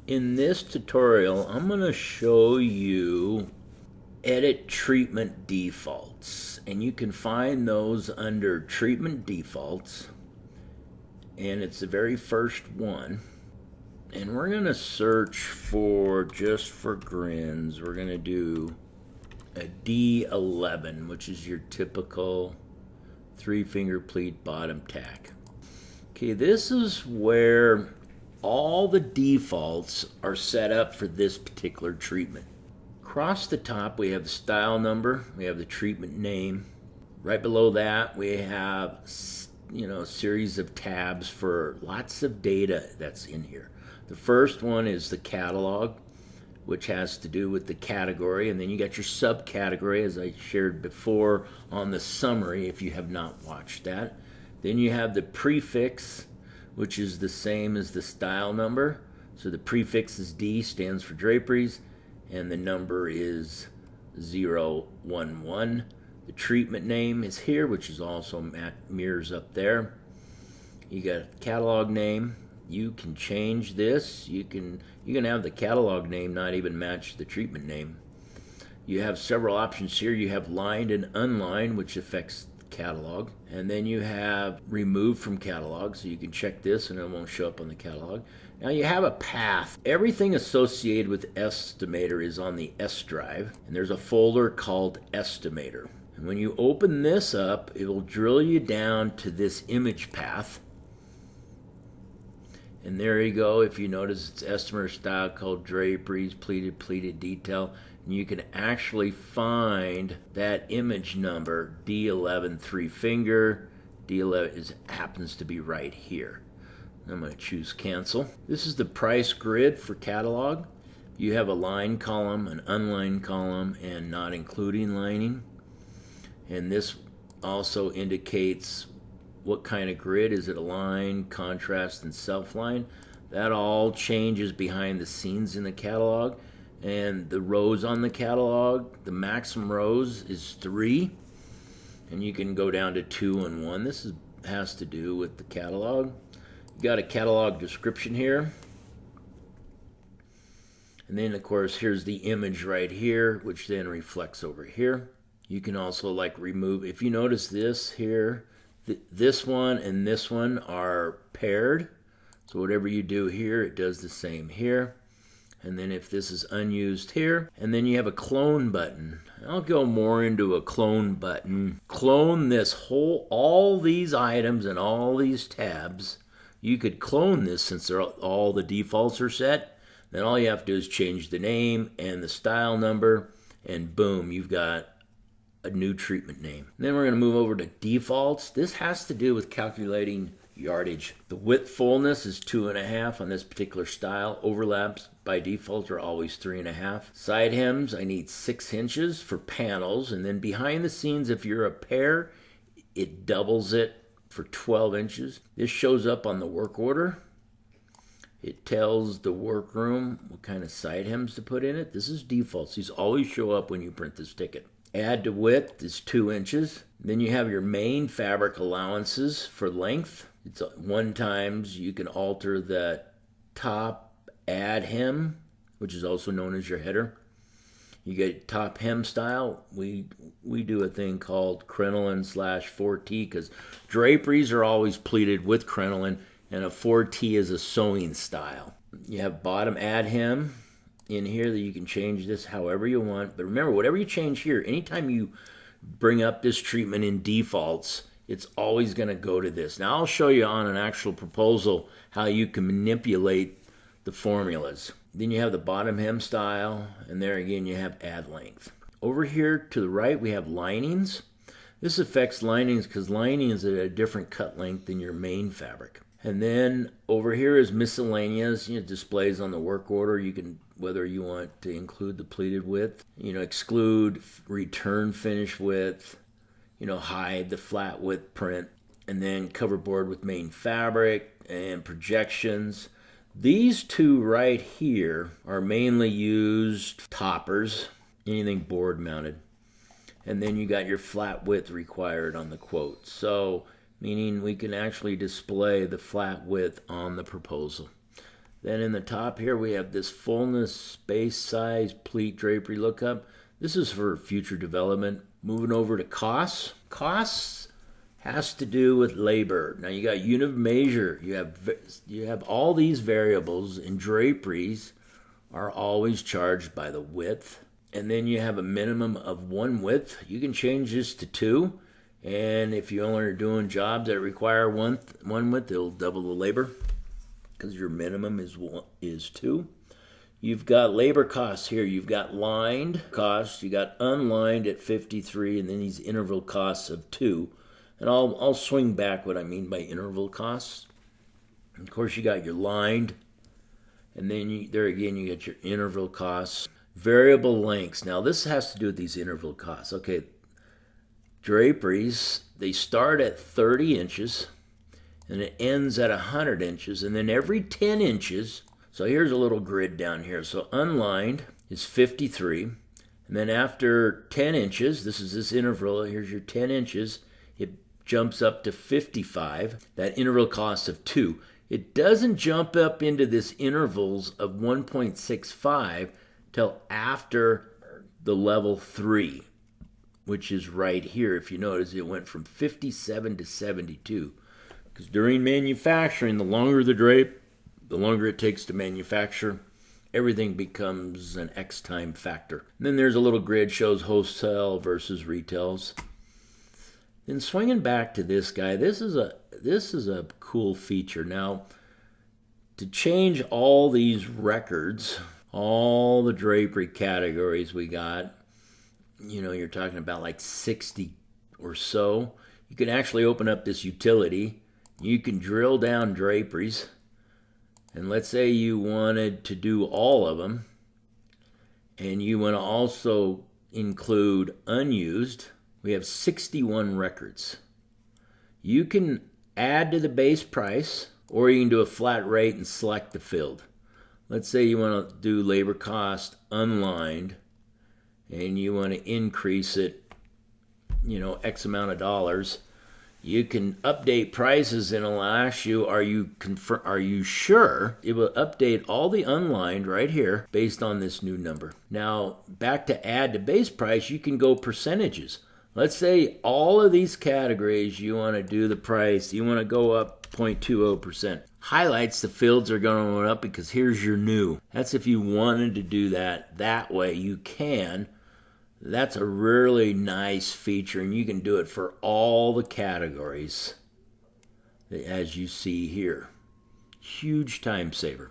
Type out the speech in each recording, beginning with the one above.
In this tutorial, I'm going to show you edit treatment defaults, and you can find those under treatment defaults, and it's the very first one. And we're going to search for, just for grins, we're going to do a D11, which is your typical 3-finger pleat bottom tack. Okay, this is where all the defaults are set up for this particular treatment. Across the top we have the style number, we have the treatment name. Right below that we have a series of tabs for lots of data that's in here. The first one is the catalog, which has to do with the category, and then you got your subcategory, as I shared before on the summary if you have not watched that. Then you have the prefix, which is the same as the style number. So the prefix is D, stands for Draperies, and the number is 011. The treatment name is here, which is also mirrors up there. You got a catalog name. You can change this. You can have the catalog name not even match the treatment name. You have several options here. You have lined and unlined, which affects catalog, and then you have remove from catalog, so you can check this and it won't show up on the catalog. Now you have a path. Everything associated with Estimator is on the S drive, and there's a folder called Estimator. And when you open this up, it will drill you down to this image path. And there you go. If you notice, it's Estimator style called Draperies, pleated detail. And you can actually find that image number, D11 3-finger. D11 happens to be right here. I'm going to choose cancel. This is the price grid for catalog. You have a line column, an unlined column, and not including lining. And this also indicates what kind of grid. Is it a line, contrast, and self-line? That all changes behind the scenes in the catalog. And the rows on the catalog, the maximum rows is 3, and you can go down to 2 and 1. This has to do with the catalog. You got a catalog description here, and then of course here's the image right here, which then reflects over here. You can also remove, if you notice this here, this one and this one are paired, so whatever you do here, it does the same here. And then if this is unused here, and then you have a clone button. I'll go more into a clone button. Clone all these items and all these tabs. You could clone this since all the defaults are set. Then all you have to do is change the name and the style number, and boom, you've got a new treatment name. And then we're going to move over to defaults. This has to do with calculating yardage. The width fullness is 2.5 on this particular style. Overlaps by default are always 3.5. Side hems, I need 6 inches for panels, and then behind the scenes, if you're a pair, it doubles it for 12 inches. This shows up on the work order. It tells the workroom what kind of side hems to put in it. This is defaults. These always show up when you print this ticket. Add to width is 2 inches. Then you have your main fabric allowances for length. It's 1 times. You can alter the top add hem, which is also known as your header. You get top hem style. We do a thing called crinoline /4T because draperies are always pleated with crinoline, and a 4T is a sewing style. You have bottom add hem in here that you can change this however you want. But remember, whatever you change here, anytime you bring up this treatment in defaults, it's always going to go to this. Now I'll show you on an actual proposal how you can manipulate the formulas. Then you have the bottom hem style, and there again you have add length. Over here to the right we have linings. This affects linings because lining is at a different cut length than your main fabric. And then over here is miscellaneous. Displays on the work order. You can, whether you want to include the pleated width, exclude return finish width, hide the flat width print, and then cover board with main fabric and projections. These two right here are mainly used toppers, anything board mounted. And then you got your flat width required on the quote. So, meaning we can actually display the flat width on the proposal. Then in the top here, we have this fullness, space, size, pleat, drapery lookup. This is for future development. Moving over to costs. Costs has to do with labor. Now you got unit of measure. You have all these variables, and draperies are always charged by the width. And then you have a minimum of 1 width. You can change this to 2. And if you only are doing jobs that require one width, it'll double the labor because your minimum is 2. You've got labor costs here. You've got lined costs. You got unlined at 53, and then these interval costs of 2. And I'll swing back what I mean by interval costs. Of course, you got your lined, and then there again you get your interval costs. Variable lengths. Now this has to do with these interval costs. Okay, draperies, they start at 30 inches, and it ends at 100 inches, and then every 10 inches, so here's a little grid down here. So unlined is 53, and then after 10 inches, this is this interval, here's your 10 inches, it jumps up to 55, that interval cost of 2. It doesn't jump up into this intervals of 1.65 till after the level 3, which is right here. If you notice, it went from 57 to 72. Because during manufacturing, the longer the drape, the longer it takes to manufacture, everything becomes an X time factor. And then there's a little grid shows wholesale versus retails. Then swinging back to this guy, this is a cool feature. Now, to change all these records, all the drapery categories we got, you're talking about like 60 or so. You can actually open up this utility. You can drill down draperies. And let's say you wanted to do all of them. And you want to also include unused. We have 61 records. You can add to the base price, or you can do a flat rate and select the field. Let's say you want to do labor cost unlined, and you want to increase it, X amount of dollars. You can update prices, and it'll ask you, are you sure? It will update all the unlined right here based on this new number. Now, back to add to base price, you can go percentages. Let's say all of these categories you want to do the price, you want to go up 0.20%. Highlights, the fields are going up because here's your new. That's if you wanted to do that way, you can. That's a really nice feature, and you can do it for all the categories as you see here. Huge time saver.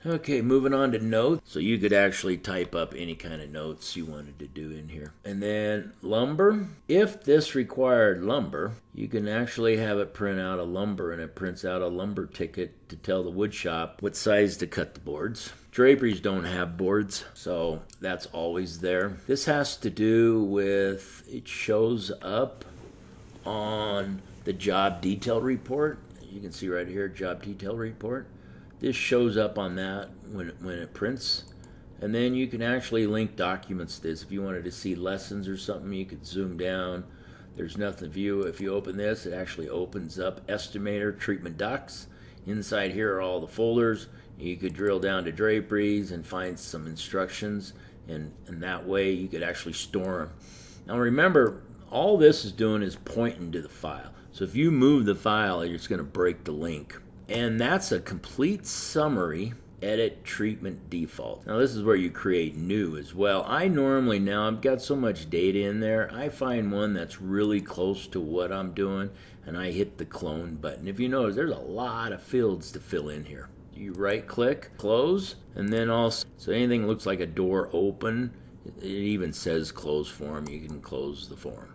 Okay, moving on to notes. So you could actually type up any kind of notes you wanted to do in here. And then lumber. If this required lumber, you can actually have it print out a lumber, and it prints out a lumber ticket to tell the wood shop what size to cut the boards. Draperies don't have boards, so that's always there. This has to do with, it shows up on the job detail report. You can see right here, job detail report. This shows up on that when it prints. And then you can actually link documents to this. If you wanted to see lessons or something, you could zoom down. There's nothing to view. If you open this, it actually opens up estimator, treatment docs. Inside here are all the folders. You could drill down to draperies and find some instructions, and that way you could actually store them. Now remember, all this is doing is pointing to the file. So if you move the file, it's going to break the link. And that's a complete summary, edit, treatment, default. Now this is where you create new as well. Now I've got so much data in there, I find one that's really close to what I'm doing, and I hit the clone button. If you notice, there's a lot of fields to fill in here. You right click, close, and then also, so anything that looks like a door open, it even says close form, you can close the form.